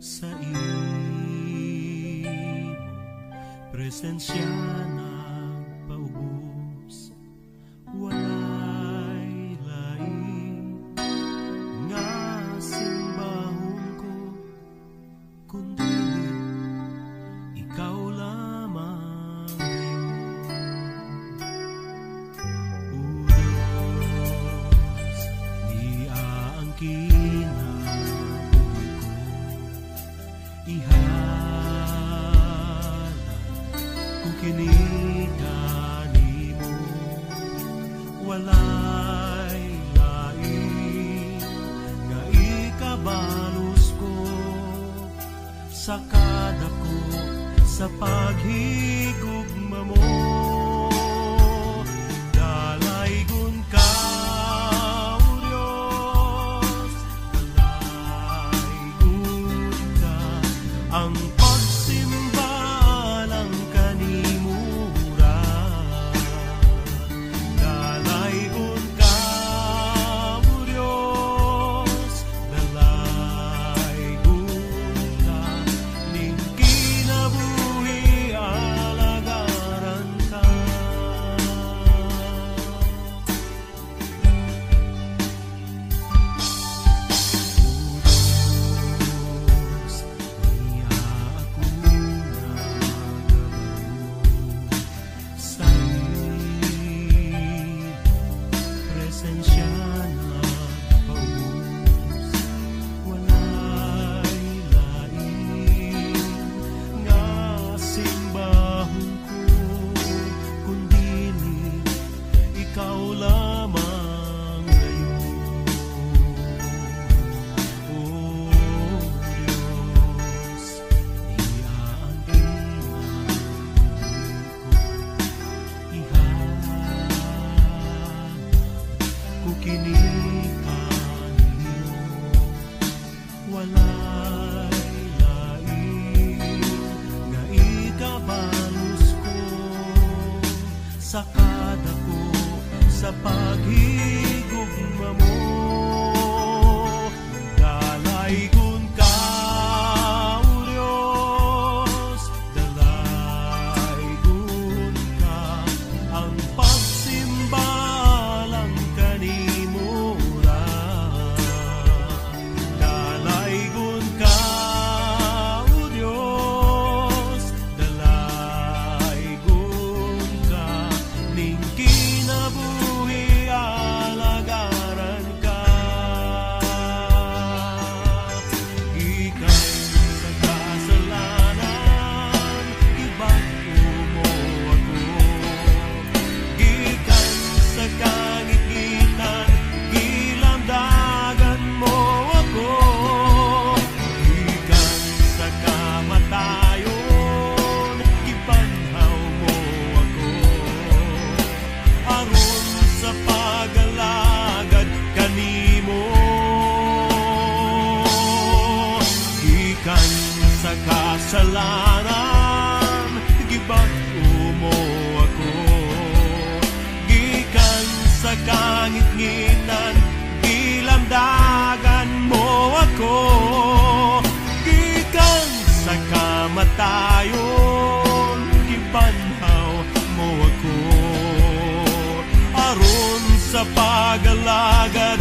sa iyong presensya nagpaubos, walay lain nga simbahon ko, kundi ikaw lamang ngayon. Uros niya ang kinabuhi ko, ihalal kung kinikani mo, walay lain nga ikabalos ko sa kadako sa paghigugma mo. Dalaygon ka, O Diyos, dalaygon ka, ang pagsimba lang kanimura. Dalaygon ka, O Diyos, dalaygon ka, ning kinabuhi alagaran ka. Udos niya ako nagabalo sa iyong presensya nagpaubos, walay lain nga simbahon ko, kundi ikaw lamang ngayon. O Diyos, niya ang kinabuhi ko, ihalal kung kinikani mo, walay lain nga ikabalos ko sa kadako sa paghigugma mo. Dalaygon ka, O Diyos, dalaygon ka, ang pagsimba lang kanimura. Dalaygon ka, O Diyos, dalaygon ka, ning kinabuhi alagaran ka. Gikan sa kasalanan, ibago mo ako. Gikan sa kangitan, gilamdagan mo ako. Gikan sa kamatayon, gibanhaw mo ako. Aron sa pagalagad kanimo, gikan sa kasalanan, gibago mo ako. Gikan sa kangit-ngitan, gilamdagan mo ako. Gikan sa kamatayon, gibanhaw mo ako. Aron sa pagalagad